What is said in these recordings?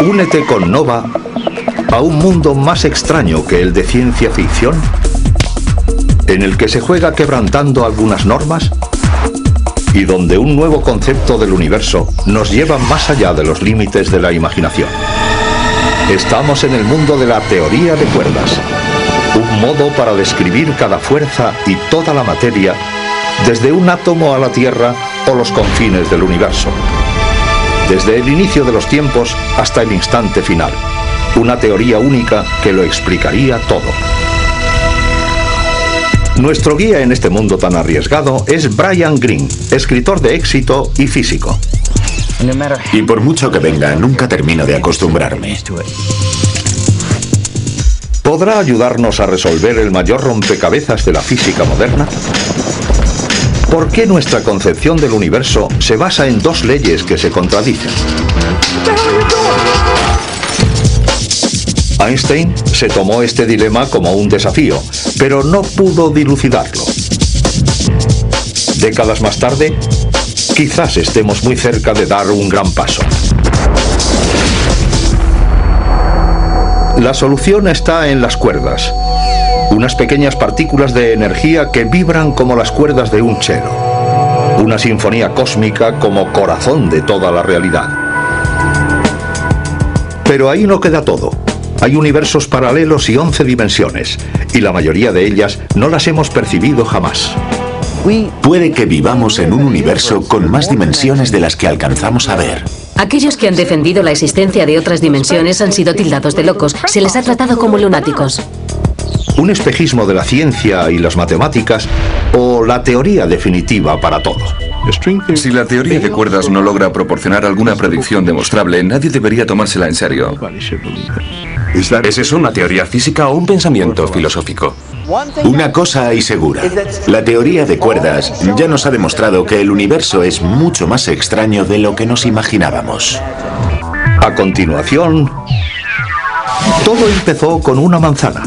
Únete con Nova a un mundo más extraño que el de ciencia ficción, en el que se juega quebrantando algunas normas y donde un nuevo concepto del universo nos lleva más allá de los límites de la imaginación. Estamos en el mundo de la teoría de cuerdas, un modo para describir cada fuerza y toda la materia, desde un átomo a la Tierra o los confines del universo. Desde el inicio de los tiempos hasta el instante final. Una teoría única que lo explicaría todo. Nuestro guía en este mundo tan arriesgado es Brian Greene, escritor de éxito y físico. Y por mucho que venga, nunca termino de acostumbrarme. ¿Podrá ayudarnos a resolver el mayor rompecabezas de la física moderna? ¿Por qué nuestra concepción del universo se basa en dos leyes que se contradicen? Einstein se tomó este dilema como un desafío, pero no pudo dilucidarlo. Décadas más tarde, quizás estemos muy cerca de dar un gran paso. La solución está en las cuerdas, unas pequeñas partículas de energía que vibran como las cuerdas de un cello, una sinfonía cósmica como corazón de toda la realidad. Pero ahí no queda todo. Hay universos paralelos y 11 dimensiones, y la mayoría de ellas no las hemos percibido jamás. Puede que vivamos en un universo con más dimensiones de las que alcanzamos a ver. Aquellos que han defendido la existencia de otras dimensiones han sido tildados de locos. Se les ha tratado como lunáticos. Un espejismo de la ciencia y las matemáticas, o la teoría definitiva para todo. Si la teoría de cuerdas no logra proporcionar alguna predicción demostrable, nadie debería tomársela en serio. ¿Es eso una teoría física o un pensamiento filosófico? Una cosa hay segura. La teoría de cuerdas ya nos ha demostrado que el universo es mucho más extraño de lo que nos imaginábamos. A continuación, todo empezó con una manzana.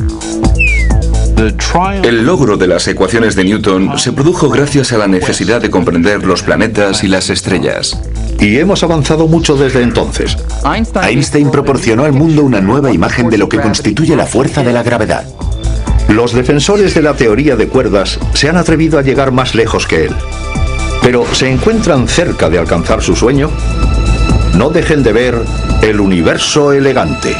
El logro de las ecuaciones de Newton se produjo gracias a la necesidad de comprender los planetas y las estrellas. Y hemos avanzado mucho desde entonces. Einstein proporcionó al mundo una nueva imagen de lo que constituye la fuerza de la gravedad. Los defensores de la teoría de cuerdas se han atrevido a llegar más lejos que él. Pero ¿se encuentran cerca de alcanzar su sueño? No dejen de ver el universo elegante.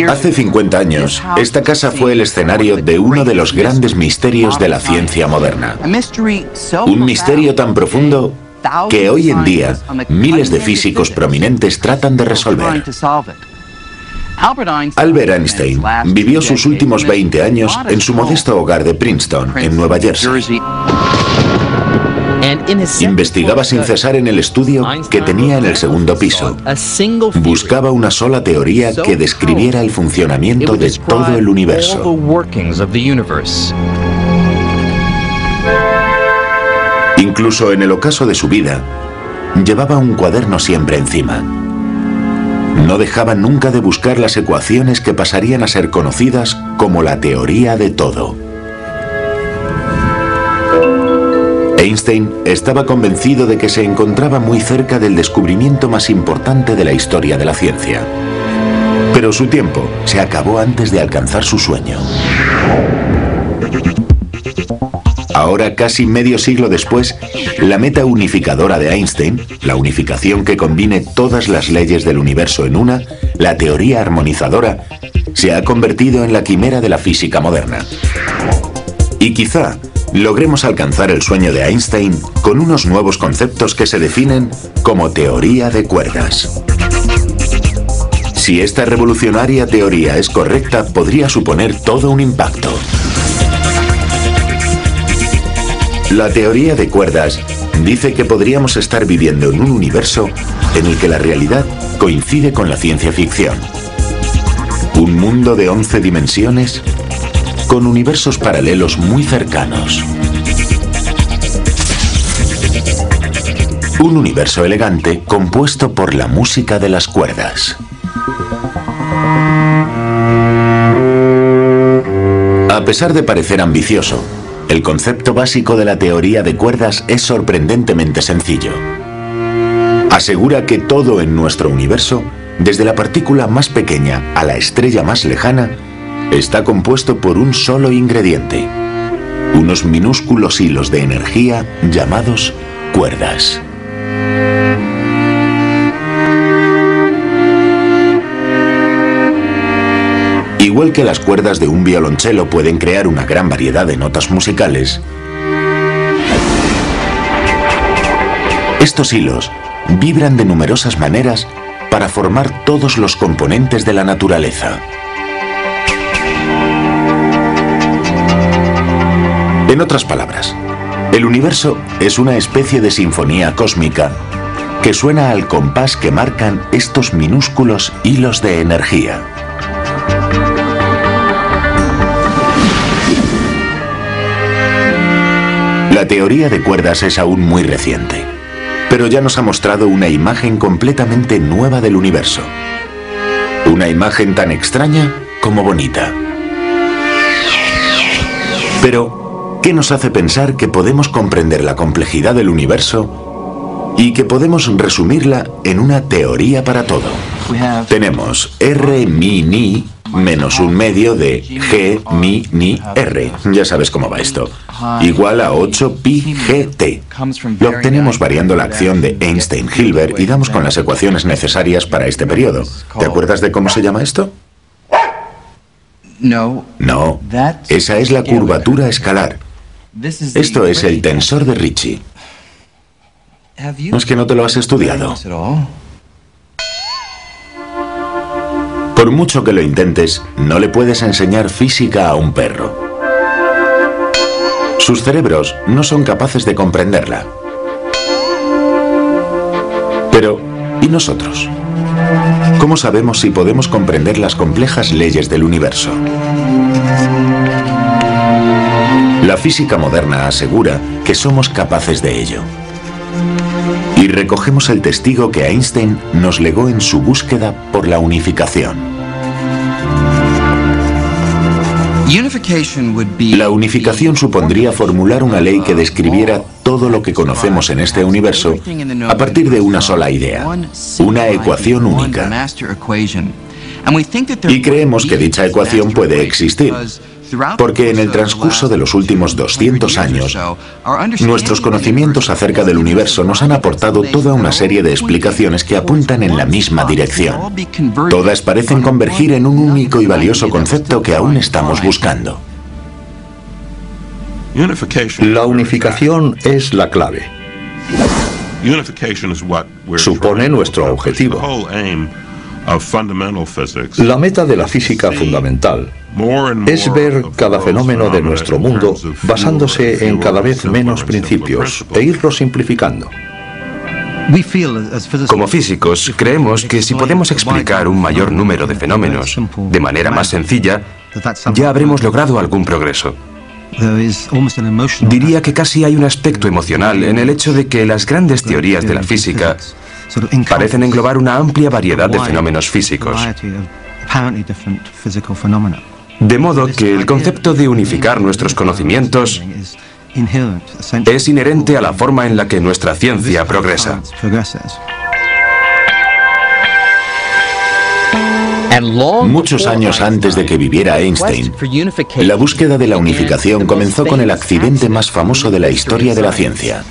Hace 50 años, esta casa fue el escenario de uno de los grandes misterios de la ciencia moderna. Un misterio tan profundo que hoy en día miles de físicos prominentes tratan de resolver. Albert Einstein vivió sus últimos 20 años en su modesto hogar de Princeton, en Nueva Jersey. Investigaba sin cesar en el estudio que tenía en el segundo piso. Buscaba una sola teoría que describiera el funcionamiento de todo el universo. Incluso en el ocaso de su vida, llevaba un cuaderno siempre encima. No dejaba nunca de buscar las ecuaciones que pasarían a ser conocidas como la teoría de todo. Einstein estaba convencido de que se encontraba muy cerca del descubrimiento más importante de la historia de la ciencia. Pero su tiempo se acabó antes de alcanzar su sueño. Ahora, casi medio siglo después, la meta unificadora de Einstein, la unificación que combine todas las leyes del universo en una, la teoría armonizadora, se ha convertido en la quimera de la física moderna. Y quizá logremos alcanzar el sueño de Einstein con unos nuevos conceptos que se definen como teoría de cuerdas. Si esta revolucionaria teoría es correcta, podría suponer todo un impacto. La teoría de cuerdas dice que podríamos estar viviendo en un universo en el que la realidad coincide con la ciencia ficción. Un mundo de 11 dimensiones con universos paralelos muy cercanos. Un universo elegante compuesto por la música de las cuerdas. A pesar de parecer ambicioso, el concepto básico de la teoría de cuerdas es sorprendentemente sencillo. Asegura que todo en nuestro universo, desde la partícula más pequeña a la estrella más lejana, está compuesto por un solo ingrediente: unos minúsculos hilos de energía llamados cuerdas. Igual que las cuerdas de un violonchelo pueden crear una gran variedad de notas musicales, estos hilos vibran de numerosas maneras para formar todos los componentes de la naturaleza. En otras palabras, el universo es una especie de sinfonía cósmica que suena al compás que marcan estos minúsculos hilos de energía. La teoría de cuerdas es aún muy reciente, pero ya nos ha mostrado una imagen completamente nueva del universo. Una imagen tan extraña como bonita. Pero, ¿qué nos hace pensar que podemos comprender la complejidad del universo y que podemos resumirla en una teoría para todo? Tenemos R, mi, ni, menos un medio de G, mi, ni, R. Ya sabes cómo va esto. Igual a 8 pi gt. Lo obtenemos variando la acción de Einstein-Hilbert y damos con las ecuaciones necesarias para este periodo. ¿Te acuerdas de cómo se llama esto? No, esa es la curvatura escalar. Esto es el tensor de Ricci. ¿No es que no te lo has estudiado? Por mucho que lo intentes, no le puedes enseñar física a un perro. Sus cerebros no son capaces de comprenderla. Pero, ¿y nosotros? ¿Cómo sabemos si podemos comprender las complejas leyes del universo? La física moderna asegura que somos capaces de ello. Y recogemos el testigo que Einstein nos legó en su búsqueda por la unificación. La unificación supondría formular una ley que describiera todo lo que conocemos en este universo a partir de una sola idea, una ecuación única. Y creemos que dicha ecuación puede existir, porque en el transcurso de los últimos 200 años, nuestros conocimientos acerca del universo nos han aportado toda una serie de explicaciones que apuntan en la misma dirección. Todas parecen convergir en un único y valioso concepto que aún estamos buscando. La unificación es la clave. Supone nuestro objetivo. La meta de la física fundamental es ver cada fenómeno de nuestro mundo basándose en cada vez menos principios e irlo simplificando. Como físicos, creemos que si podemos explicar un mayor número de fenómenos de manera más sencilla, ya habremos logrado algún progreso. Diría que casi hay un aspecto emocional en el hecho de que las grandes teorías de la física parecen englobar una amplia variedad de fenómenos físicos. De modo que el concepto de unificar nuestros conocimientos es inherente a la forma en la que nuestra ciencia progresa. Muchos años antes de que viviera Einstein, la búsqueda de la unificación comenzó con el accidente más famoso de la historia de la ciencia.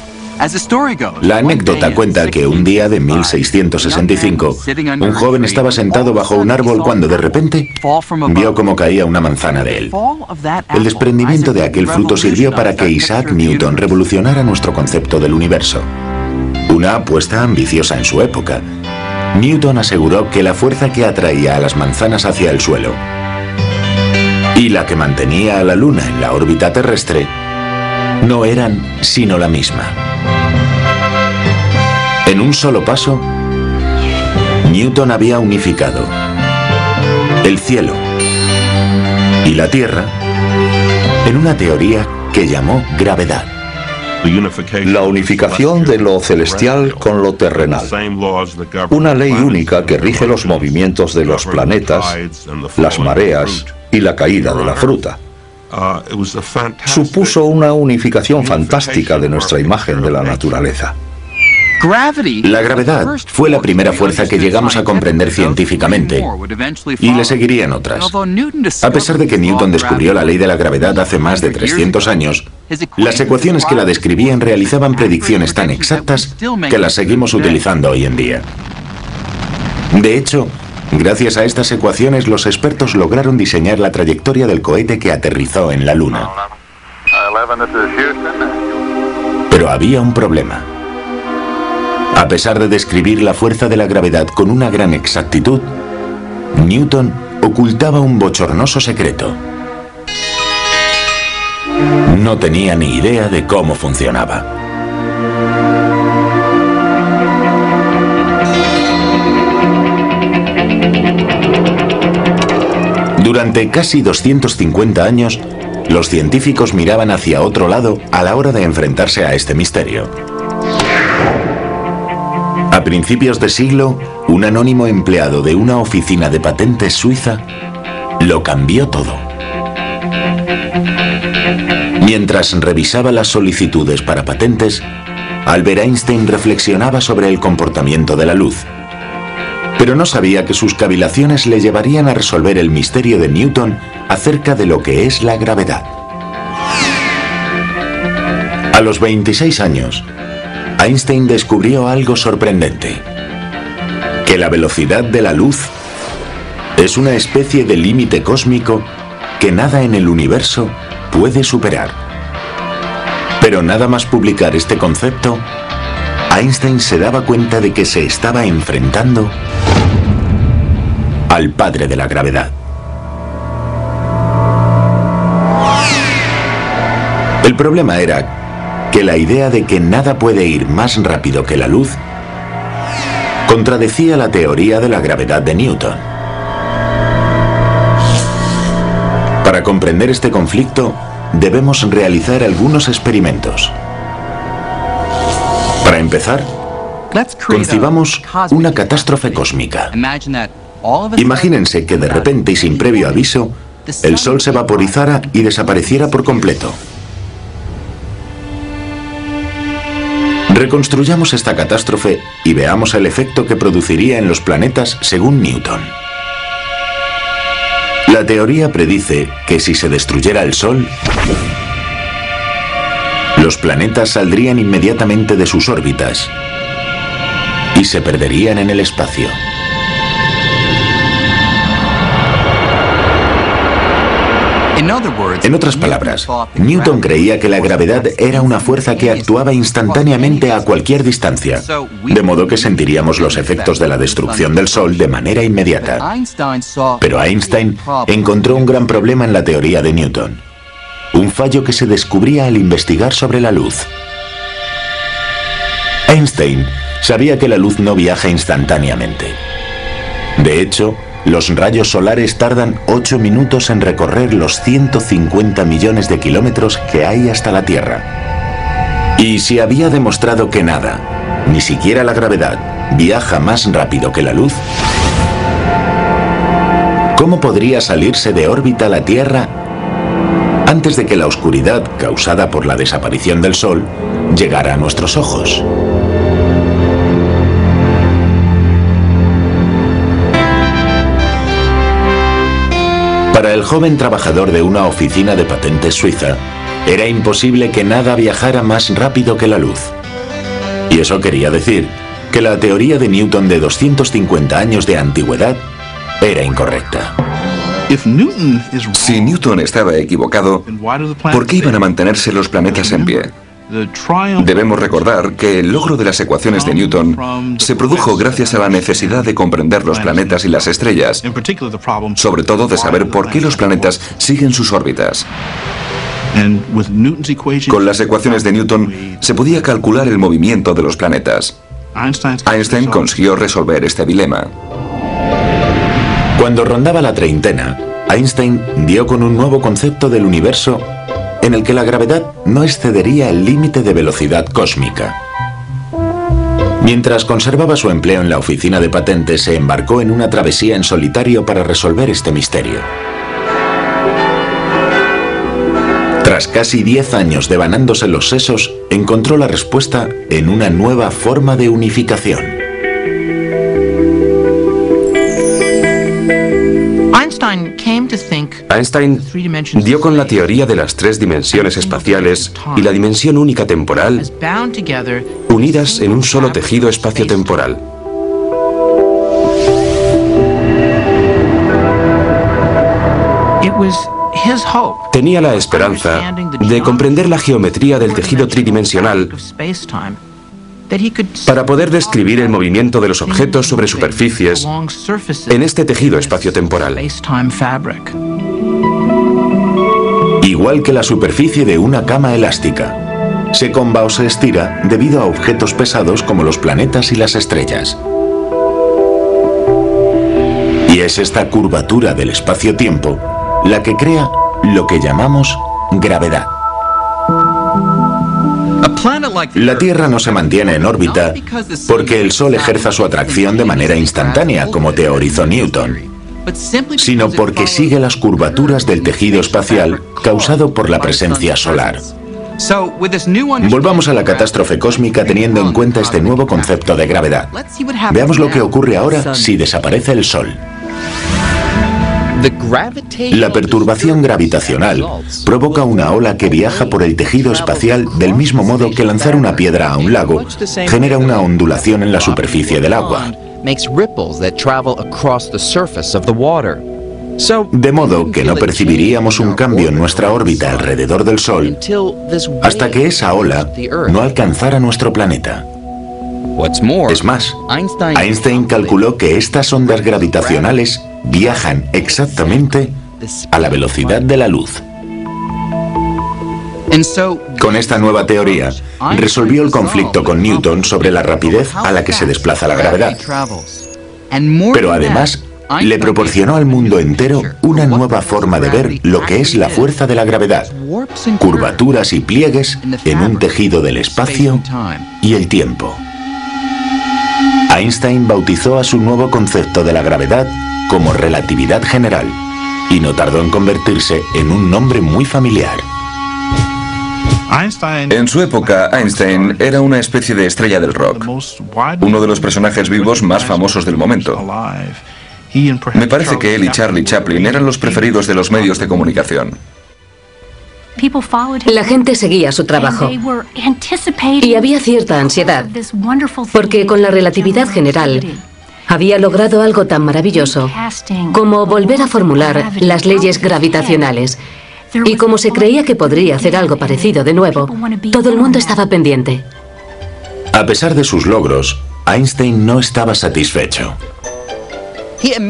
La anécdota cuenta que un día de 1665, un joven estaba sentado bajo un árbol cuando de repente vio cómo caía una manzana de él. El desprendimiento de aquel fruto sirvió para que Isaac Newton revolucionara nuestro concepto del universo. Una apuesta ambiciosa en su época. Newton aseguró que la fuerza que atraía a las manzanas hacia el suelo y la que mantenía a la Luna en la órbita terrestre no eran sino la misma. En un solo paso, Newton había unificado el cielo y la Tierra en una teoría que llamó gravedad. La unificación de lo celestial con lo terrenal. Una ley única que rige los movimientos de los planetas, las mareas y la caída de la fruta. Supuso una unificación fantástica de nuestra imagen de la naturaleza. La gravedad fue la primera fuerza que llegamos a comprender científicamente, y le seguirían otras. A pesar de que Newton descubrió la ley de la gravedad hace más de 300 años, las ecuaciones que la describían realizaban predicciones tan exactas que las seguimos utilizando hoy en día. De hecho, gracias a estas ecuaciones, los expertos lograron diseñar la trayectoria del cohete que aterrizó en la Luna. Pero había un problema. A pesar de describir la fuerza de la gravedad con una gran exactitud, Newton ocultaba un bochornoso secreto. No tenía ni idea de cómo funcionaba. Durante casi 250 años, los científicos miraban hacia otro lado a la hora de enfrentarse a este misterio. A principios de siglo, un anónimo empleado de una oficina de patentes suiza lo cambió todo. Mientras revisaba las solicitudes para patentes, Albert Einstein reflexionaba sobre el comportamiento de la luz. Pero no sabía que sus cavilaciones le llevarían a resolver el misterio de Newton acerca de lo que es la gravedad. A los 26 años, Einstein descubrió algo sorprendente: que la velocidad de la luz es una especie de límite cósmico que nada en el universo puede superar. Pero nada más publicar este concepto, Einstein se daba cuenta de que se estaba enfrentando al padre de la gravedad. El problema era que la idea de que nada puede ir más rápido que la luz contradecía la teoría de la gravedad de Newton. Para comprender este conflicto, debemos realizar algunos experimentos. Para empezar, concibamos una catástrofe cósmica. Imagínense que de repente y sin previo aviso, el Sol se vaporizara y desapareciera por completo. Reconstruyamos esta catástrofe y veamos el efecto que produciría en los planetas según Newton. La teoría predice que si se destruyera el Sol, los planetas saldrían inmediatamente de sus órbitas y se perderían en el espacio. En otras palabras, Newton creía que la gravedad era una fuerza que actuaba instantáneamente a cualquier distancia, de modo que sentiríamos los efectos de la destrucción del Sol de manera inmediata. Pero Einstein encontró un gran problema en la teoría de Newton, un fallo que se descubría al investigar sobre la luz. Einstein sabía que la luz no viaja instantáneamente. De hecho, los rayos solares tardan 8 minutos en recorrer los 150 millones de kilómetros que hay hasta la Tierra. Y si había demostrado que nada, ni siquiera la gravedad, viaja más rápido que la luz, ¿cómo podría salirse de órbita la Tierra antes de que la oscuridad causada por la desaparición del Sol llegara a nuestros ojos? Para el joven trabajador de una oficina de patentes suiza, era imposible que nada viajara más rápido que la luz. Y eso quería decir que la teoría de Newton de 250 años de antigüedad era incorrecta. Si Newton estaba equivocado, ¿por qué iban a mantenerse los planetas en pie? Debemos recordar que el logro de las ecuaciones de Newton se produjo gracias a la necesidad de comprender los planetas y las estrellas, sobre todo de saber por qué los planetas siguen sus órbitas. Con las ecuaciones de Newton se podía calcular el movimiento de los planetas. Einstein consiguió resolver este dilema. Cuando rondaba la treintena, Einstein dio con un nuevo concepto del universo en el que la gravedad no excedería el límite de velocidad cósmica. Mientras conservaba su empleo en la oficina de patentes, se embarcó en una travesía en solitario para resolver este misterio. Tras casi 10 años devanándose los sesos, encontró la respuesta en una nueva forma de unificación. Einstein dio con la teoría de las 3 dimensiones espaciales y la dimensión única temporal unidas en un solo tejido espaciotemporal. Tenía la esperanza de comprender la geometría del tejido tridimensional para poder describir el movimiento de los objetos sobre superficies en este tejido espaciotemporal. Igual que la superficie de una cama elástica, se comba o se estira debido a objetos pesados como los planetas y las estrellas. Y es esta curvatura del espacio-tiempo la que crea lo que llamamos gravedad. La Tierra no se mantiene en órbita porque el Sol ejerza su atracción de manera instantánea, como teorizó Newton, sino porque sigue las curvaturas del tejido espacial causado por la presencia solar. Volvamos a la catástrofe cósmica teniendo en cuenta este nuevo concepto de gravedad. Veamos lo que ocurre ahora si desaparece el Sol. La perturbación gravitacional provoca una ola que viaja por el tejido espacial del mismo modo que lanzar una piedra a un lago genera una ondulación en la superficie del agua. De modo que no percibiríamos un cambio en nuestra órbita alrededor del Sol hasta que esa ola no alcanzara nuestro planeta. Es más, Einstein calculó que estas ondas gravitacionales viajan exactamente a la velocidad de la luz. Con esta nueva teoría, resolvió el conflicto con Newton sobre la rapidez a la que se desplaza la gravedad. Pero además, le proporcionó al mundo entero una nueva forma de ver lo que es la fuerza de la gravedad, curvaturas y pliegues en un tejido del espacio y el tiempo. Einstein bautizó a su nuevo concepto de la gravedad como relatividad general, y no tardó en convertirse en un nombre muy familiar. En su época, Einstein era una especie de estrella del rock, uno de los personajes vivos más famosos del momento. Me parece que él y Charlie Chaplin eran los preferidos de los medios de comunicación. La gente seguía su trabajo y había cierta ansiedad, porque con la relatividad general había logrado algo tan maravilloso como volver a formular las leyes gravitacionales. Y como se creía que podría hacer algo parecido de nuevo, todo el mundo estaba pendiente. A pesar de sus logros, Einstein no estaba satisfecho.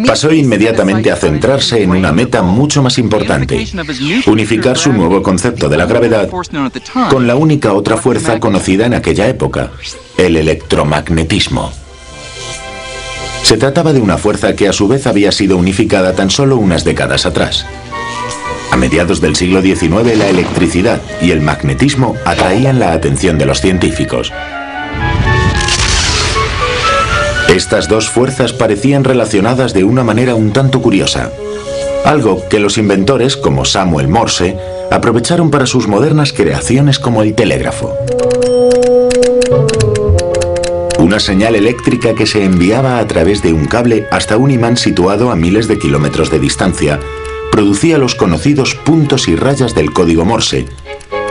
Pasó inmediatamente a centrarse en una meta mucho más importante: unificar su nuevo concepto de la gravedad con la única otra fuerza conocida en aquella época, el electromagnetismo. Se trataba de una fuerza que a su vez había sido unificada tan solo unas décadas atrás. A mediados del siglo XIX, la electricidad y el magnetismo atraían la atención de los científicos. Estas dos fuerzas parecían relacionadas de una manera un tanto curiosa, algo que los inventores, como Samuel Morse, aprovecharon para sus modernas creaciones como el telégrafo. Una señal eléctrica que se enviaba a través de un cable hasta un imán situado a miles de kilómetros de distancia producía los conocidos puntos y rayas del código Morse,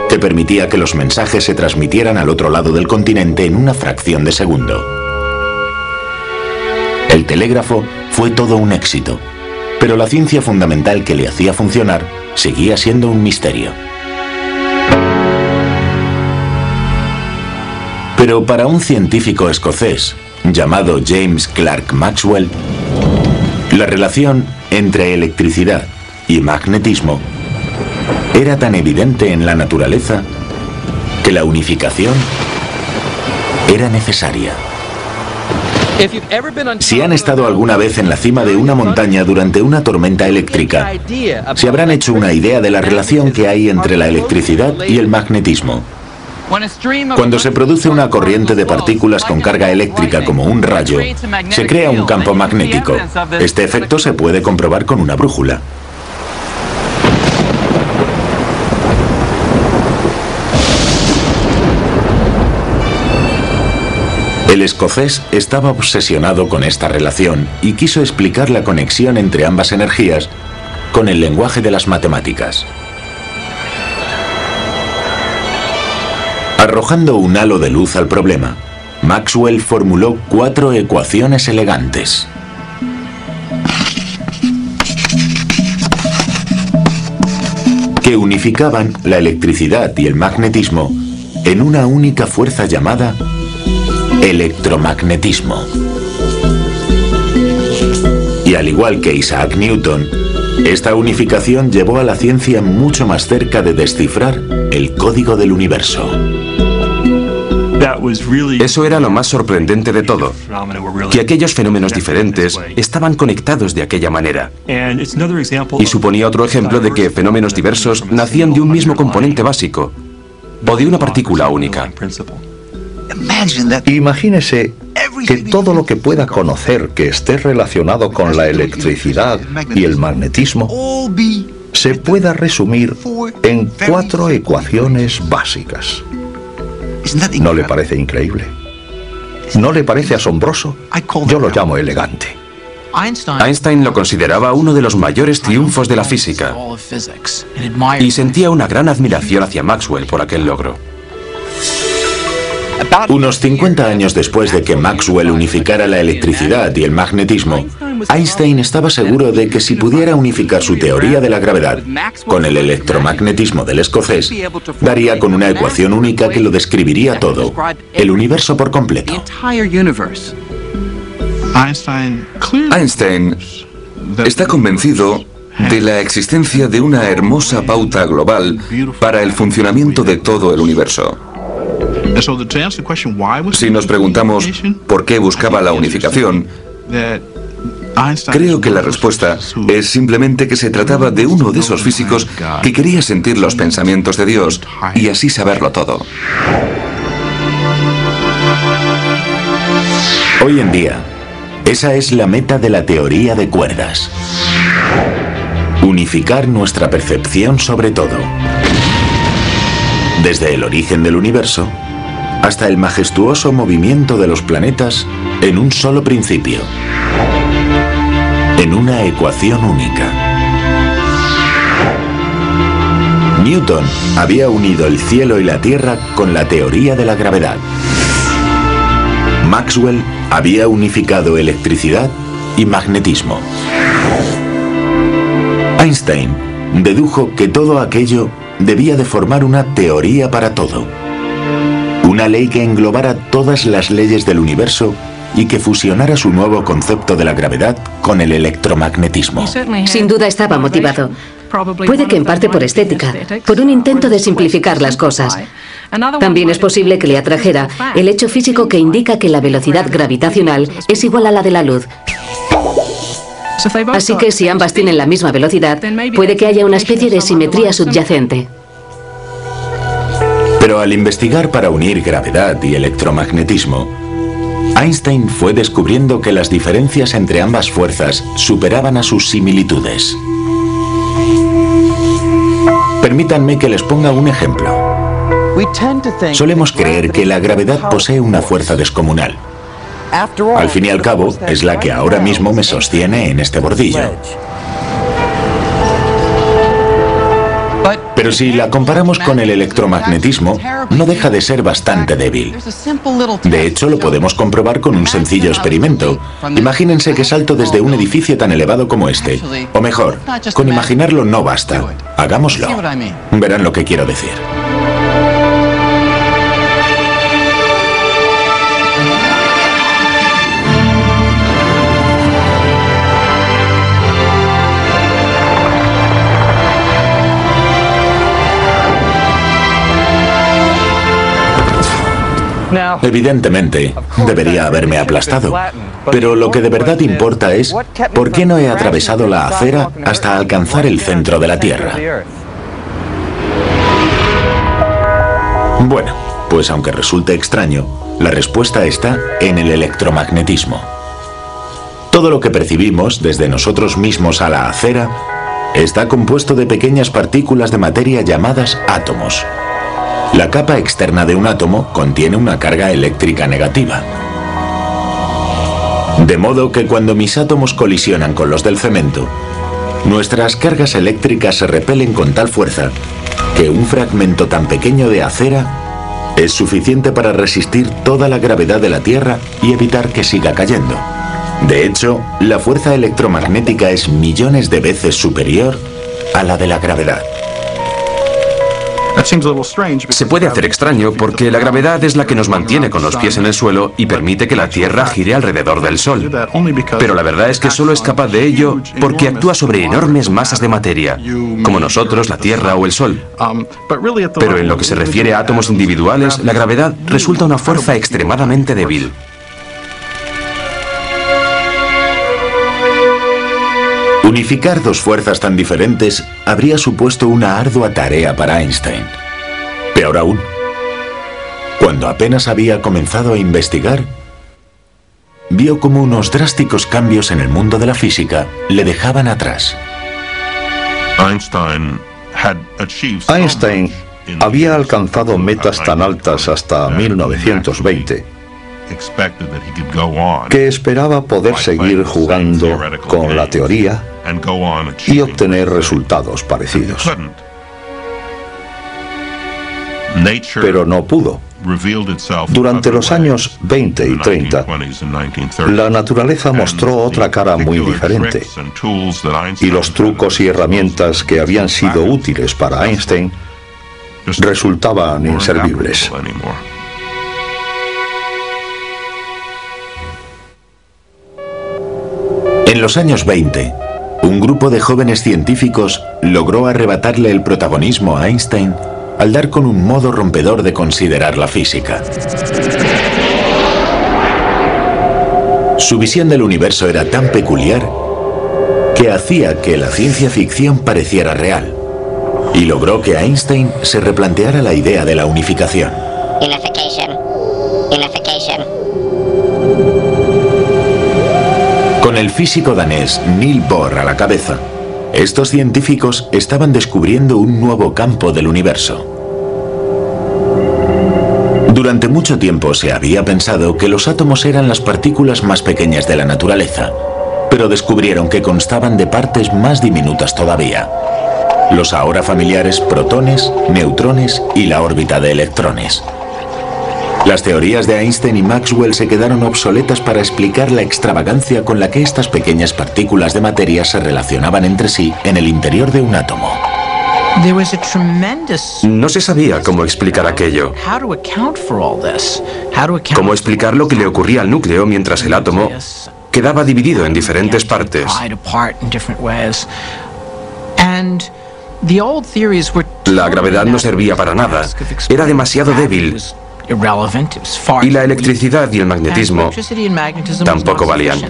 que permitía que los mensajes se transmitieran al otro lado del continente en una fracción de segundo. El telégrafo fue todo un éxito, pero la ciencia fundamental que le hacía funcionar seguía siendo un misterio. Pero para un científico escocés llamado James Clerk Maxwell, la relación entre electricidad y magnetismo era tan evidente en la naturaleza que la unificación era necesaria. Si han estado alguna vez en la cima de una montaña durante una tormenta eléctrica, se habrán hecho una idea de la relación que hay entre la electricidad y el magnetismo. Cuando se produce una corriente de partículas con carga eléctrica como un rayo, se crea un campo magnético. Este efecto se puede comprobar con una brújula. El escocés estaba obsesionado con esta relación y quiso explicar la conexión entre ambas energías con el lenguaje de las matemáticas. Arrojando un halo de luz al problema, Maxwell formuló 4 ecuaciones elegantes. Que unificaban la electricidad y el magnetismo en una única fuerza llamada electromagnetismo. Y al igual que Isaac Newton, esta unificación llevó a la ciencia mucho más cerca de descifrar el código del universo. Eso era lo más sorprendente de todo, que aquellos fenómenos diferentes estaban conectados de aquella manera. Y suponía otro ejemplo de que fenómenos diversos nacían de un mismo componente básico, o de una partícula única. Imagínese que todo lo que pueda conocer que esté relacionado con la electricidad y el magnetismo se pueda resumir en 4 ecuaciones básicas. ¿No le parece increíble? ¿No le parece asombroso? Yo lo llamo elegante. Einstein lo consideraba uno de los mayores triunfos de la física y sentía una gran admiración hacia Maxwell por aquel logro. Unos 50 años después de que Maxwell unificara la electricidad y el magnetismo, Einstein estaba seguro de que si pudiera unificar su teoría de la gravedad con el electromagnetismo del escocés, daría con una ecuación única que lo describiría todo, el universo por completo. Einstein está convencido de la existencia de una hermosa pauta global para el funcionamiento de todo el universo. Si nos preguntamos por qué buscaba la unificación, creo que la respuesta es simplemente que se trataba de uno de esos físicos que quería sentir los pensamientos de Dios y así saberlo todo. Hoy en día, esa es la meta de la teoría de cuerdas. Unificar nuestra percepción sobre todo. Desde el origen del universo hasta el majestuoso movimiento de los planetas en un solo principio, en una ecuación única. Newton había unido el cielo y la tierra con la teoría de la gravedad. Maxwell había unificado electricidad y magnetismo. Einstein dedujo que todo aquello debía de formar una teoría para todo. Una ley que englobara todas las leyes del universo y que fusionara su nuevo concepto de la gravedad con el electromagnetismo. Sin duda estaba motivado. Puede que en parte por estética, por un intento de simplificar las cosas. También es posible que le atrajera el hecho físico que indica que la velocidad gravitacional es igual a la de la luz. Así que si ambas tienen la misma velocidad, puede que haya una especie de simetría subyacente. Pero al investigar para unir gravedad y electromagnetismo, Einstein fue descubriendo que las diferencias entre ambas fuerzas superaban a sus similitudes. Permítanme que les ponga un ejemplo. Solemos creer que la gravedad posee una fuerza descomunal. Al fin y al cabo, es la que ahora mismo me sostiene en este bordillo. Pero si la comparamos con el electromagnetismo, no deja de ser bastante débil. De hecho, lo podemos comprobar con un sencillo experimento. Imagínense que salto desde un edificio tan elevado como este. O mejor, con imaginarlo no basta. Hagámoslo. Verán lo que quiero decir. Evidentemente, debería haberme aplastado. Pero lo que de verdad importa es por qué no he atravesado la acera hasta alcanzar el centro de la Tierra. Bueno, pues aunque resulte extraño, la respuesta está en el electromagnetismo. Todo lo que percibimos, desde nosotros mismos a la acera, está compuesto de pequeñas partículas de materia llamadas átomos. La capa externa de un átomo contiene una carga eléctrica negativa. De modo que cuando mis átomos colisionan con los del cemento, nuestras cargas eléctricas se repelen con tal fuerza que un fragmento tan pequeño de acera es suficiente para resistir toda la gravedad de la Tierra y evitar que siga cayendo. De hecho, la fuerza electromagnética es millones de veces superior a la de la gravedad. Se puede hacer extraño porque la gravedad es la que nos mantiene con los pies en el suelo y permite que la Tierra gire alrededor del Sol. Pero la verdad es que solo es capaz de ello porque actúa sobre enormes masas de materia, como nosotros, la Tierra o el Sol. Pero en lo que se refiere a átomos individuales, la gravedad resulta una fuerza extremadamente débil. Unificar dos fuerzas tan diferentes habría supuesto una ardua tarea para Einstein. Peor aún, cuando apenas había comenzado a investigar, vio cómo unos drásticos cambios en el mundo de la física le dejaban atrás. Einstein había alcanzado metas tan altas hasta 1920 que esperaba poder seguir jugando con la teoría y obtener resultados parecidos. Pero no pudo. Durante los años 20 y 30, la naturaleza mostró otra cara muy diferente, y los trucos y herramientas que habían sido útiles para Einstein resultaban inservibles. En los años 20, un grupo de jóvenes científicos logró arrebatarle el protagonismo a Einstein al dar con un modo rompedor de considerar la física. Su visión del universo era tan peculiar que hacía que la ciencia ficción pareciera real, y logró que Einstein se replanteara la idea de la unificación. Con el físico danés Niels Bohr a la cabeza, estos científicos estaban descubriendo un nuevo campo del universo. Durante mucho tiempo se había pensado que los átomos eran las partículas más pequeñas de la naturaleza, pero descubrieron que constaban de partes más diminutas todavía: los ahora familiares protones, neutrones y la órbita de electrones. Las teorías de Einstein y Maxwell se quedaron obsoletas para explicar la extravagancia con la que estas pequeñas partículas de materia se relacionaban entre sí en el interior de un átomo. No se sabía cómo explicar aquello. Cómo explicar lo que le ocurría al núcleo mientras el átomo quedaba dividido en diferentes partes. La gravedad no servía para nada. Era demasiado débil. Y la electricidad y el magnetismo tampoco valían.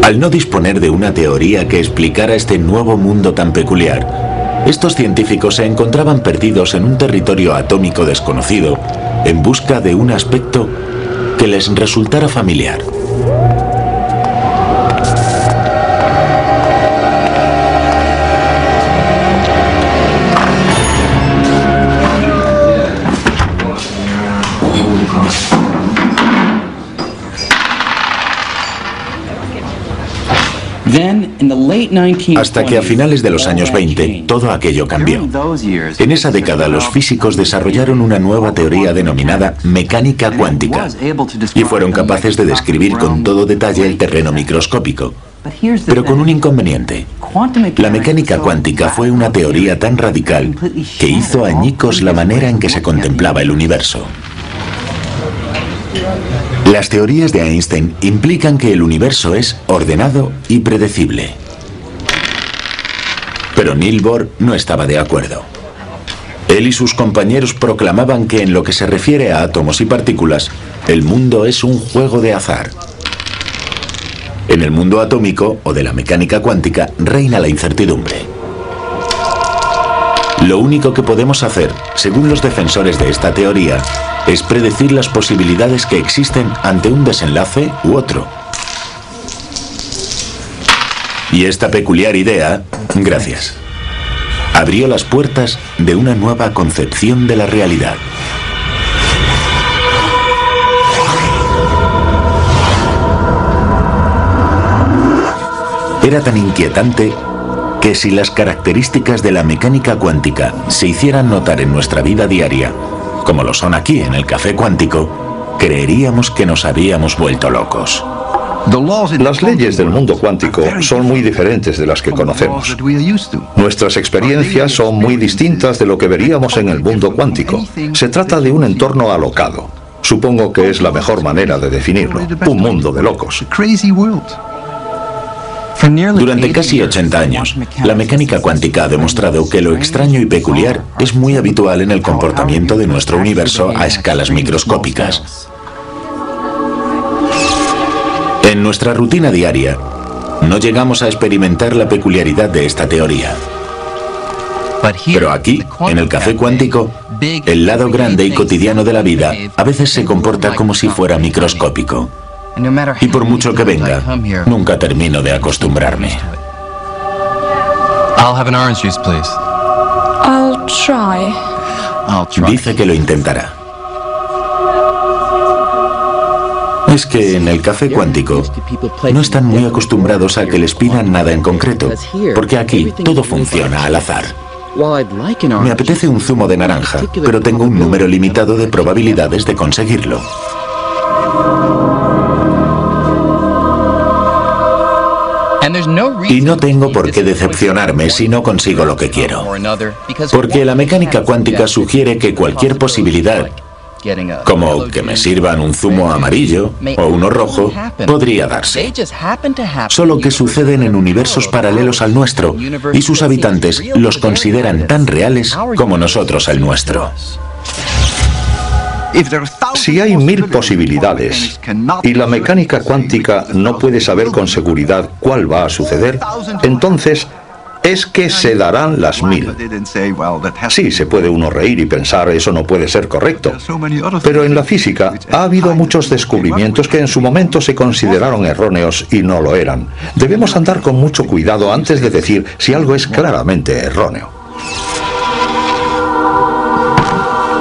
Al no disponer de una teoría que explicara este nuevo mundo tan peculiar, estos científicos se encontraban perdidos en un territorio atómico desconocido, en busca de un aspecto que les resultara familiar. Hasta que a finales de los años 20 todo aquello cambió. En esa década los físicos desarrollaron una nueva teoría denominada mecánica cuántica y fueron capaces de describir con todo detalle el terreno microscópico. Pero con un inconveniente. La mecánica cuántica fue una teoría tan radical que hizo añicos la manera en que se contemplaba el universo. Las teorías de Einstein implican que el universo es ordenado y predecible. Pero Niels Bohr no estaba de acuerdo. Él y sus compañeros proclamaban que en lo que se refiere a átomos y partículas, el mundo es un juego de azar. En el mundo atómico o de la mecánica cuántica reina la incertidumbre. Lo único que podemos hacer, según los defensores de esta teoría, es predecir las posibilidades que existen ante un desenlace u otro. Y esta peculiar idea, gracias, abrió las puertas de una nueva concepción de la realidad. Era tan inquietante que si las características de la mecánica cuántica se hicieran notar en nuestra vida diaria, como lo son aquí en el café cuántico, creeríamos que nos habíamos vuelto locos. Las leyes del mundo cuántico son muy diferentes de las que conocemos. Nuestras experiencias son muy distintas de lo que veríamos en el mundo cuántico. Se trata de un entorno alocado. Supongo que es la mejor manera de definirlo. Un mundo de locos. Durante casi 80 años, la mecánica cuántica ha demostrado que lo extraño y peculiar es muy habitual en el comportamiento de nuestro universo a escalas microscópicas. En nuestra rutina diaria, no llegamos a experimentar la peculiaridad de esta teoría. Pero aquí, en el café cuántico, el lado grande y cotidiano de la vida a veces se comporta como si fuera microscópico. Y por mucho que venga, nunca termino de acostumbrarme. Dice que lo intentará. Es que en el café cuántico no están muy acostumbrados a que les pidan nada en concreto, porque aquí todo funciona al azar. Me apetece un zumo de naranja, pero tengo un número limitado de probabilidades de conseguirlo. Y no tengo por qué decepcionarme si no consigo lo que quiero, porque la mecánica cuántica sugiere que cualquier posibilidad, como que me sirvan un zumo amarillo o uno rojo, podría darse. Solo que suceden en universos paralelos al nuestro y sus habitantes los consideran tan reales como nosotros el nuestro. Si hay 1000 posibilidades y la mecánica cuántica no puede saber con seguridad cuál va a suceder, entonces es que se darán las 1000. Sí, se puede uno reír y pensar eso no puede ser correcto, pero en la física ha habido muchos descubrimientos que en su momento se consideraron erróneos y no lo eran. Debemos andar con mucho cuidado antes de decir si algo es claramente erróneo.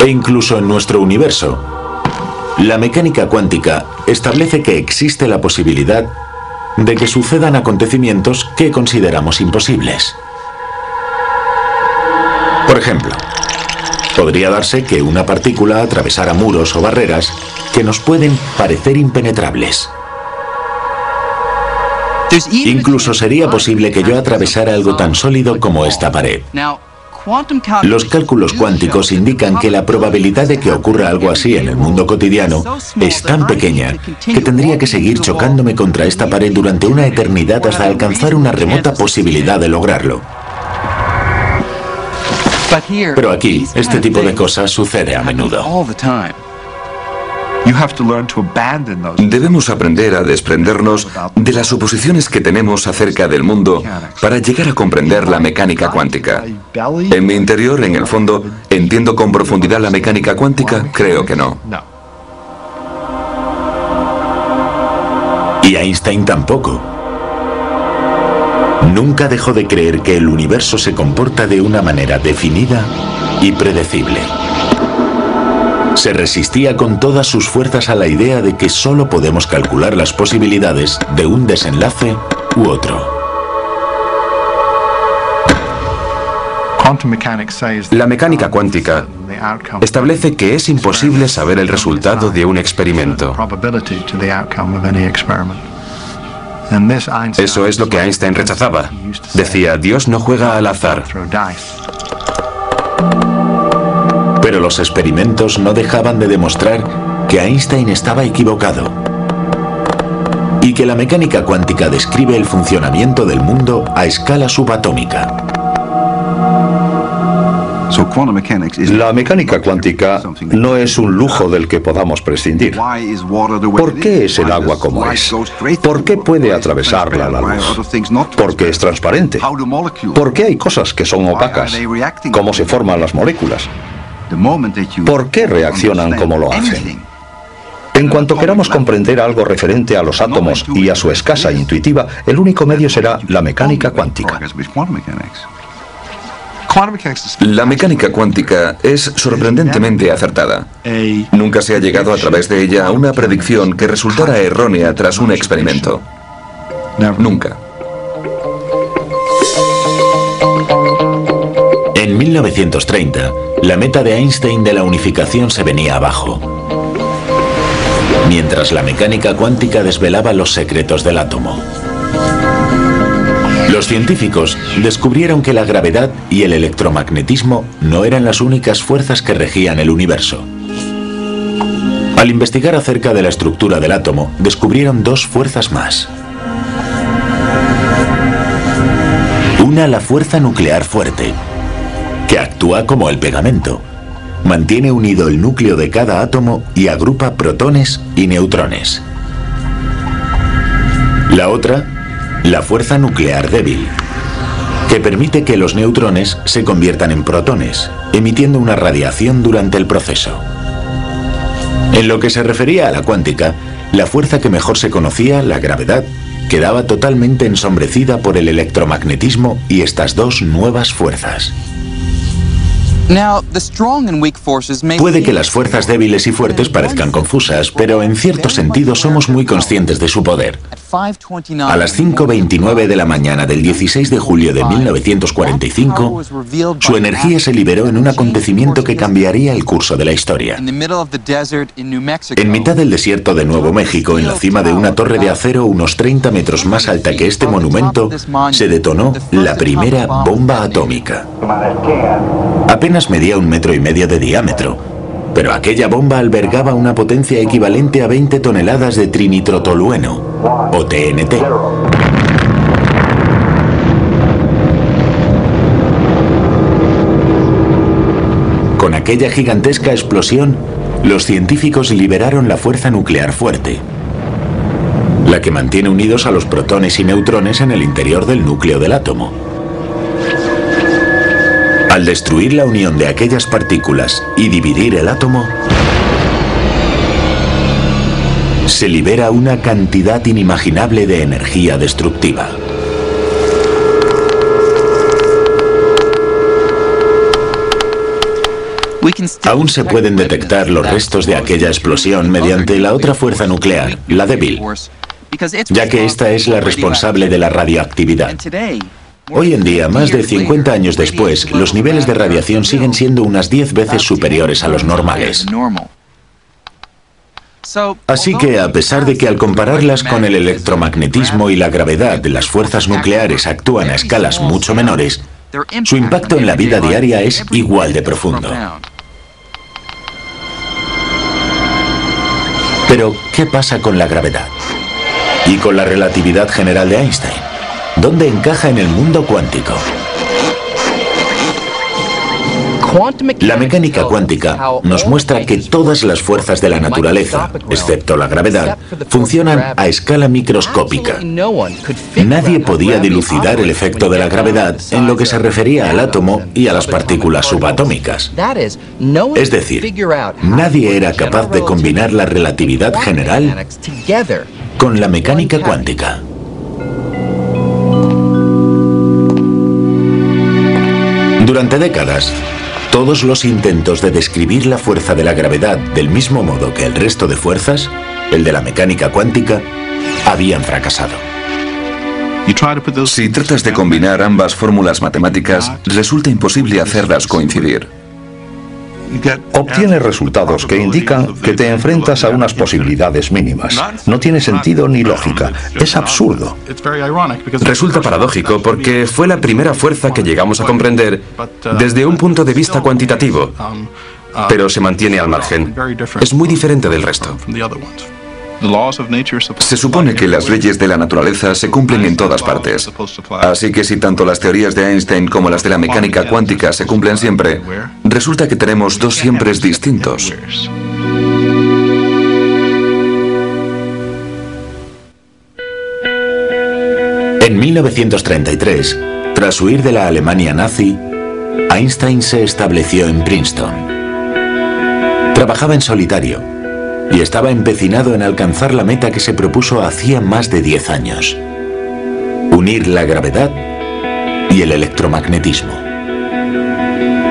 E incluso en nuestro universo, la mecánica cuántica establece que existe la posibilidad de que sucedan acontecimientos que consideramos imposibles. Por ejemplo, podría darse que una partícula atravesara muros o barreras que nos pueden parecer impenetrables. Incluso sería posible que yo atravesara algo tan sólido como esta pared. Los cálculos cuánticos indican que la probabilidad de que ocurra algo así en el mundo cotidiano es tan pequeña que tendría que seguir chocándome contra esta pared durante una eternidad hasta alcanzar una remota posibilidad de lograrlo. Pero aquí, este tipo de cosas sucede a menudo. Debemos aprender a desprendernos de las suposiciones que tenemos acerca del mundo para llegar a comprender la mecánica cuántica. En mi interior, en el fondo, ¿entiendo con profundidad la mecánica cuántica? Creo que no. Y Einstein tampoco. Nunca dejó de creer que el universo se comporta de una manera definida y predecible. Se resistía con todas sus fuerzas a la idea de que solo podemos calcular las posibilidades de un desenlace u otro. La mecánica cuántica establece que es imposible saber el resultado de un experimento. Eso es lo que Einstein rechazaba. Decía, Dios no juega al azar. Pero los experimentos no dejaban de demostrar que Einstein estaba equivocado y que la mecánica cuántica describe el funcionamiento del mundo a escala subatómica. La mecánica cuántica no es un lujo del que podamos prescindir. ¿Por qué es el agua como es? ¿Por qué puede atravesarla la luz? ¿Por qué es transparente? ¿Por qué hay cosas que son opacas? ¿Cómo se forman las moléculas? ¿Por qué reaccionan como lo hacen? En cuanto queramos comprender algo referente a los átomos y a su escasa intuitiva, el único medio será la mecánica cuántica. La mecánica cuántica es sorprendentemente acertada. Nunca se ha llegado a través de ella a una predicción que resultara errónea tras un experimento. Nunca. En 1930, la meta de Einstein de la unificación se venía abajo, mientras la mecánica cuántica desvelaba los secretos del átomo. Los científicos descubrieron que la gravedad y el electromagnetismo no eran las únicas fuerzas que regían el universo. Al investigar acerca de la estructura del átomo, descubrieron dos fuerzas más. Una, la fuerza nuclear fuerte, que actúa como el pegamento. Mantiene unido el núcleo de cada átomo y agrupa protones y neutrones. La otra, la fuerza nuclear débil, que permite que los neutrones se conviertan en protones, emitiendo una radiación durante el proceso. En lo que se refería a la cuántica, la fuerza que mejor se conocía, la gravedad, quedaba totalmente ensombrecida por el electromagnetismo y estas dos nuevas fuerzas. Puede que las fuerzas débiles y fuertes parezcan confusas, pero en cierto sentido somos muy conscientes de su poder. A las 5:29 de la mañana del 16 de julio de 1945, su energía se liberó en un acontecimiento que cambiaría el curso de la historia. En mitad del desierto de Nuevo México, en la cima de una torre de acero unos 30 metros más alta que este monumento, se detonó la primera bomba atómica. Apenas medía 1,5 metros de diámetro, pero aquella bomba albergaba una potencia equivalente a 20 toneladas de trinitrotolueno, o TNT. Con aquella gigantesca explosión, los científicos liberaron la fuerza nuclear fuerte, la que mantiene unidos a los protones y neutrones en el interior del núcleo del átomo. Al destruir la unión de aquellas partículas y dividir el átomo, se libera una cantidad inimaginable de energía destructiva. Aún se pueden detectar los restos de aquella explosión mediante la otra fuerza nuclear, la débil, ya que esta es la responsable de la radioactividad. Hoy en día, más de 50 años después, los niveles de radiación siguen siendo unas 10 veces superiores a los normales. Así que, a pesar de que al compararlas con el electromagnetismo y la gravedad, las fuerzas nucleares actúan a escalas mucho menores, su impacto en la vida diaria es igual de profundo. Pero, ¿qué pasa con la gravedad? ¿Y con la relatividad general de Einstein? ¿Dónde encaja en el mundo cuántico? La mecánica cuántica nos muestra que todas las fuerzas de la naturaleza, excepto la gravedad, funcionan a escala microscópica. Nadie podía dilucidar el efecto de la gravedad en lo que se refería al átomo y a las partículas subatómicas. Es decir, nadie era capaz de combinar la relatividad general con la mecánica cuántica. Durante décadas, todos los intentos de describir la fuerza de la gravedad del mismo modo que el resto de fuerzas, el de la mecánica cuántica, habían fracasado. Si tratas de combinar ambas fórmulas matemáticas, resulta imposible hacerlas coincidir. Obtienes resultados que indican que te enfrentas a unas posibilidades mínimas. No tiene sentido ni lógica. Es absurdo. Resulta paradójico porque fue la primera fuerza que llegamos a comprender desde un punto de vista cuantitativo, pero se mantiene al margen. Es muy diferente del resto. Se supone que las leyes de la naturaleza se cumplen en todas partes. Así que si tanto las teorías de Einstein como las de la mecánica cuántica se cumplen siempre, resulta que tenemos dos siempres distintos. En 1933, tras huir de la Alemania nazi, Einstein se estableció en Princeton. Trabajaba en solitario y estaba empecinado en alcanzar la meta que se propuso hacía más de 10 años: unir la gravedad y el electromagnetismo.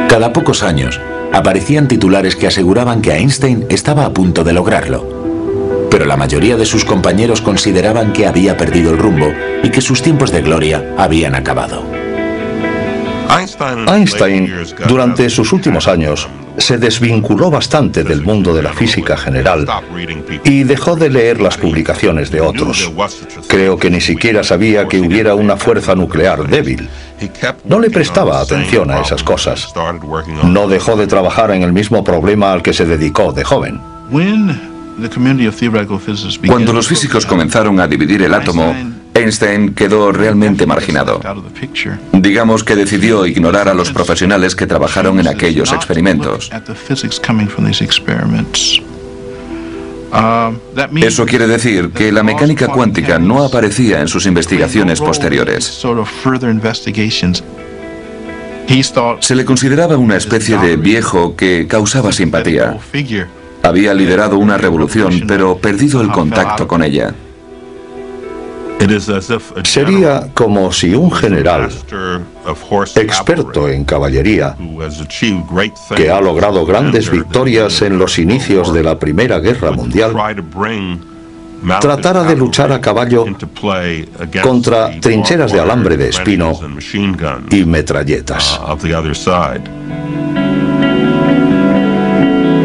Cada pocos años aparecían titulares que aseguraban que Einstein estaba a punto de lograrlo, pero la mayoría de sus compañeros consideraban que había perdido el rumbo y que sus tiempos de gloria habían acabado. Einstein, durante sus últimos años, se desvinculó bastante del mundo de la física general y dejó de leer las publicaciones de otros. Creo que ni siquiera sabía que hubiera una fuerza nuclear débil. No le prestaba atención a esas cosas. No dejó de trabajar en el mismo problema al que se dedicó de joven. Cuando los físicos comenzaron a dividir el átomo, Einstein quedó realmente marginado. Digamos que decidió ignorar a los profesionales que trabajaron en aquellos experimentos. Eso quiere decir que la mecánica cuántica no aparecía en sus investigaciones posteriores. Se le consideraba una especie de viejo que causaba simpatía. Había liderado una revolución, pero perdido el contacto con ella. Sería como si un general experto en caballería, que ha logrado grandes victorias en los inicios de la Primera Guerra Mundial, tratara de luchar a caballo contra trincheras de alambre de espino y metralletas.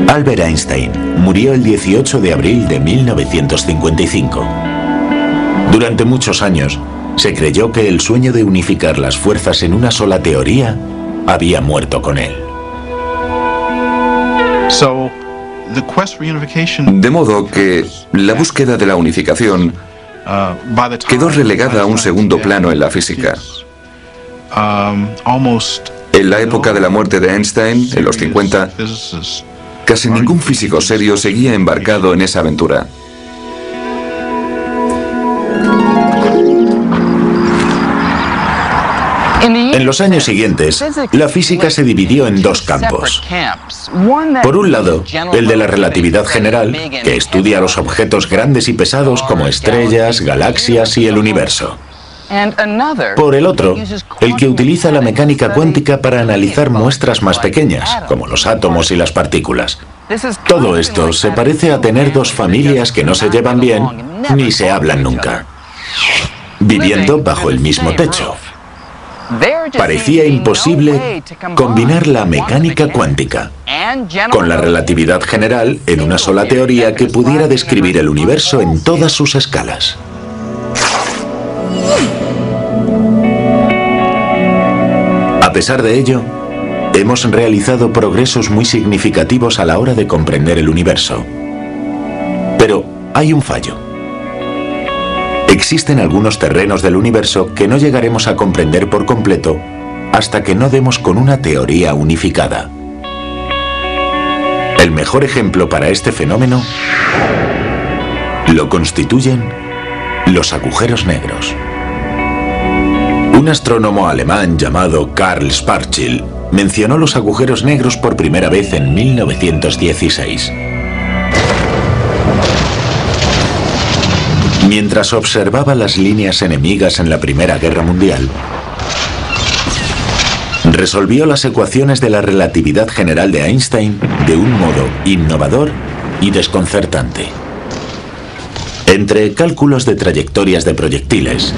Albert Einstein murió el 18 de abril de 1955. Durante muchos años, se creyó que el sueño de unificar las fuerzas en una sola teoría había muerto con él. De modo que la búsqueda de la unificación quedó relegada a un segundo plano en la física. En la época de la muerte de Einstein, en los 50, casi ningún físico serio seguía embarcado en esa aventura. En los años siguientes, la física se dividió en dos campos. Por un lado, el de la relatividad general, que estudia los objetos grandes y pesados como estrellas, galaxias y el universo. Por el otro, el que utiliza la mecánica cuántica para analizar muestras más pequeñas, como los átomos y las partículas. Todo esto se parece a tener dos familias que no se llevan bien ni se hablan nunca, viviendo bajo el mismo techo. Parecía imposible combinar la mecánica cuántica con la relatividad general en una sola teoría que pudiera describir el universo en todas sus escalas. A pesar de ello, hemos realizado progresos muy significativos a la hora de comprender el universo. Pero hay un fallo. Existen algunos terrenos del universo que no llegaremos a comprender por completo hasta que no demos con una teoría unificada. El mejor ejemplo para este fenómeno lo constituyen los agujeros negros. Un astrónomo alemán llamado Karl Schwarzschild mencionó los agujeros negros por primera vez en 1916. Mientras observaba las líneas enemigas en la Primera Guerra Mundial, resolvió las ecuaciones de la relatividad general de Einstein de un modo innovador y desconcertante. Entre cálculos de trayectorias de proyectiles,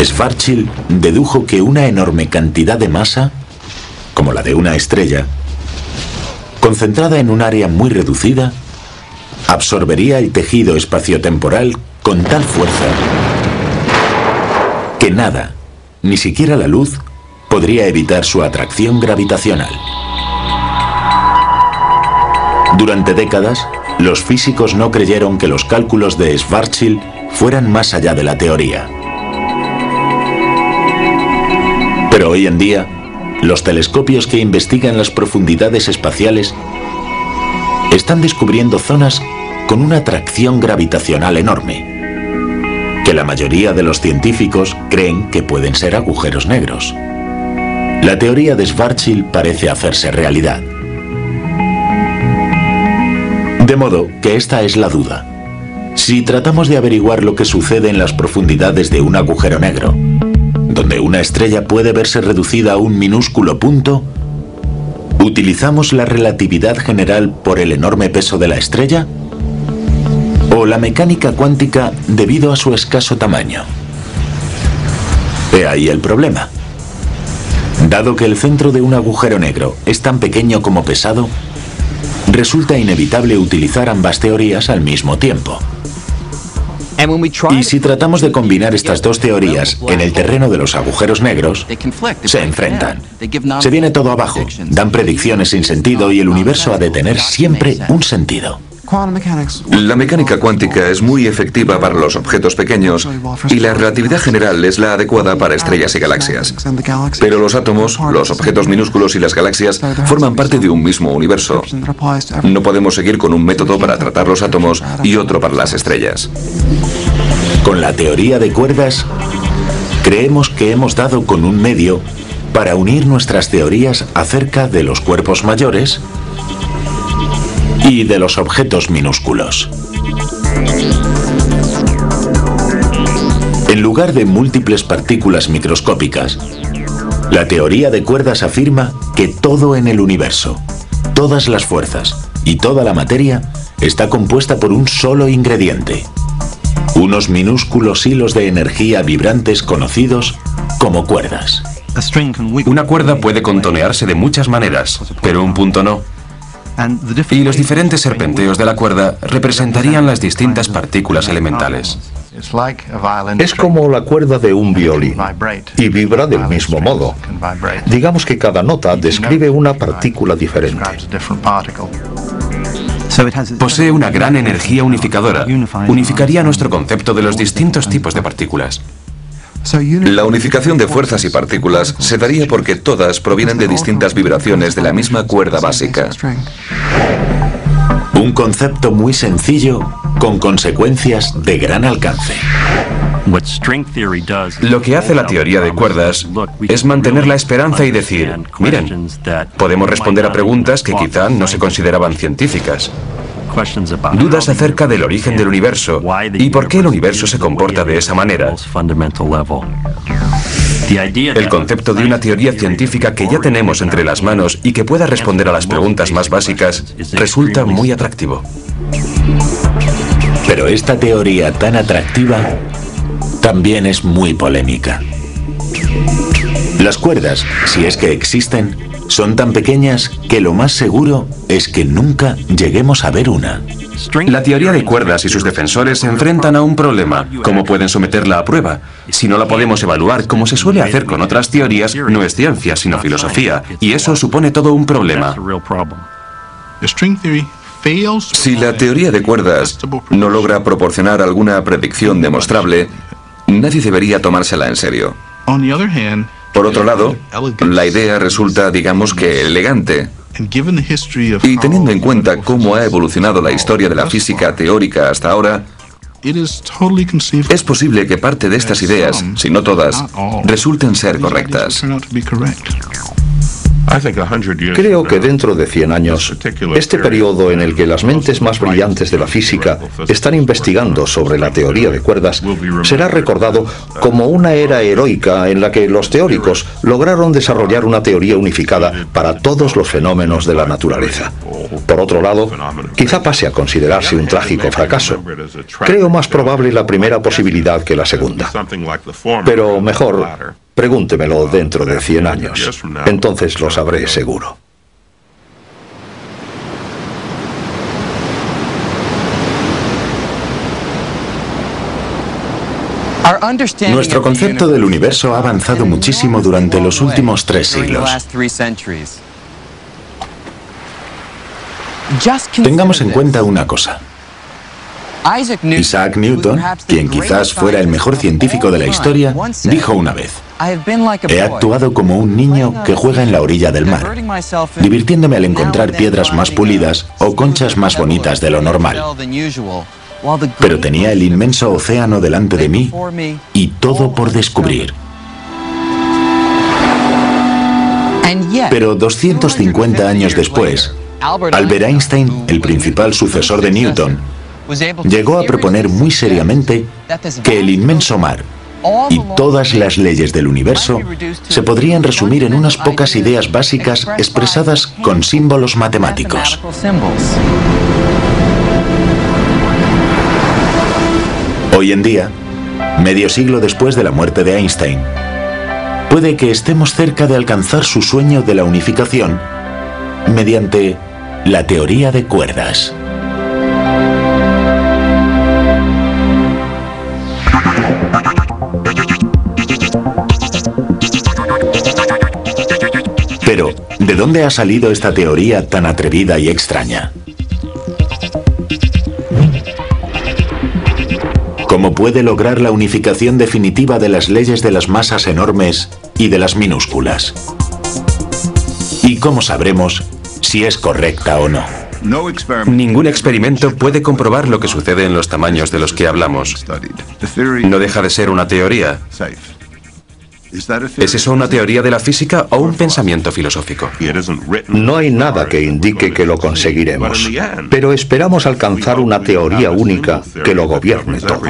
Schwarzschild dedujo que una enorme cantidad de masa, como la de una estrella, concentrada en un área muy reducida, absorbería el tejido espaciotemporal con tal fuerza que nada, ni siquiera la luz, podría evitar su atracción gravitacional. Durante décadas, los físicos no creyeron que los cálculos de Schwarzschild fueran más allá de la teoría. Pero hoy en día, los telescopios que investigan las profundidades espaciales están descubriendo zonas con una atracción gravitacional enorme, que la mayoría de los científicos creen que pueden ser agujeros negros. La teoría de Schwarzschild parece hacerse realidad. De modo que esta es la duda. Si tratamos de averiguar lo que sucede en las profundidades de un agujero negro, donde una estrella puede verse reducida a un minúsculo punto, ¿utilizamos la relatividad general por el enorme peso de la estrella? ¿O la mecánica cuántica debido a su escaso tamaño? He ahí el problema. Dado que el centro de un agujero negro es tan pequeño como pesado, resulta inevitable utilizar ambas teorías al mismo tiempo. Y si tratamos de combinar estas dos teorías en el terreno de los agujeros negros, se enfrentan. Se viene todo abajo, dan predicciones sin sentido y el universo ha de tener siempre un sentido. La mecánica cuántica es muy efectiva para los objetos pequeños y la relatividad general es la adecuada para estrellas y galaxias. Pero los átomos, los objetos minúsculos y las galaxias forman parte de un mismo universo. No podemos seguir con un método para tratar los átomos y otro para las estrellas. Con la teoría de cuerdas, creemos que hemos dado con un medio para unir nuestras teorías acerca de los cuerpos mayores y de los objetos minúsculos. En lugar de múltiples partículas microscópicas, la teoría de cuerdas afirma que todo en el universo, todas las fuerzas y toda la materia está compuesta por un solo ingrediente: unos minúsculos hilos de energía vibrantes conocidos como cuerdas. Una cuerda puede contonearse de muchas maneras, pero un punto no. Y los diferentes serpenteos de la cuerda representarían las distintas partículas elementales. Es como la cuerda de un violín, y vibra del mismo modo. Digamos que cada nota describe una partícula diferente. Posee una gran energía unificadora. Unificaría nuestro concepto de los distintos tipos de partículas. La unificación de fuerzas y partículas se daría porque todas provienen de distintas vibraciones de la misma cuerda básica. Un concepto muy sencillo con consecuencias de gran alcance. Lo que hace la teoría de cuerdas es mantener la esperanza y decir, miren, podemos responder a preguntas que quizá no se consideraban científicas. Dudas acerca del origen del universo y por qué el universo se comporta de esa manera. El concepto de una teoría científica que ya tenemos entre las manos y que pueda responder a las preguntas más básicas resulta muy atractivo. Pero esta teoría tan atractiva también es muy polémica. Las cuerdas, si es que existen, son tan pequeñas que lo más seguro es que nunca lleguemos a ver una. La teoría de cuerdas y sus defensores se enfrentan a un problema. ¿Cómo pueden someterla a prueba? Si no la podemos evaluar como se suele hacer con otras teorías, no es ciencia, sino filosofía. Y eso supone todo un problema. Si la teoría de cuerdas no logra proporcionar alguna predicción demostrable, nadie debería tomársela en serio. Por otro lado, la idea resulta, digamos que, elegante. Y teniendo en cuenta cómo ha evolucionado la historia de la física teórica hasta ahora, es posible que parte de estas ideas, si no todas, resulten ser correctas. Creo que dentro de 100 años, este periodo en el que las mentes más brillantes de la física están investigando sobre la teoría de cuerdas será recordado como una era heroica en la que los teóricos lograron desarrollar una teoría unificada para todos los fenómenos de la naturaleza. Por otro lado, quizá pase a considerarse un trágico fracaso. Creo más probable la primera posibilidad que la segunda. Pero mejor, pregúntemelo dentro de 100 años. Entonces lo sabré seguro. Nuestro concepto del universo ha avanzado muchísimo durante los últimos 3 siglos. Tengamos en cuenta una cosa. Isaac Newton, quien quizás fuera el mejor científico de la historia, dijo una vez: he actuado como un niño que juega en la orilla del mar, divirtiéndome al encontrar piedras más pulidas o conchas más bonitas de lo normal. Pero tenía el inmenso océano delante de mí y todo por descubrir. Pero 250 años después, Albert Einstein, el principal sucesor de Newton, llegó a proponer muy seriamente que el inmenso mar y todas las leyes del universo se podrían resumir en unas pocas ideas básicas expresadas con símbolos matemáticos. Hoy en día, medio siglo después de la muerte de Einstein, puede que estemos cerca de alcanzar su sueño de la unificación mediante la teoría de cuerdas. Pero, ¿de dónde ha salido esta teoría tan atrevida y extraña? ¿Cómo puede lograr la unificación definitiva de las leyes de las masas enormes y de las minúsculas? ¿Y cómo sabremos si es correcta o no? Ningún experimento puede comprobar lo que sucede en los tamaños de los que hablamos. No deja de ser una teoría. ¿Es eso una teoría de la física o un pensamiento filosófico? No hay nada que indique que lo conseguiremos, pero esperamos alcanzar una teoría única que lo gobierne todo.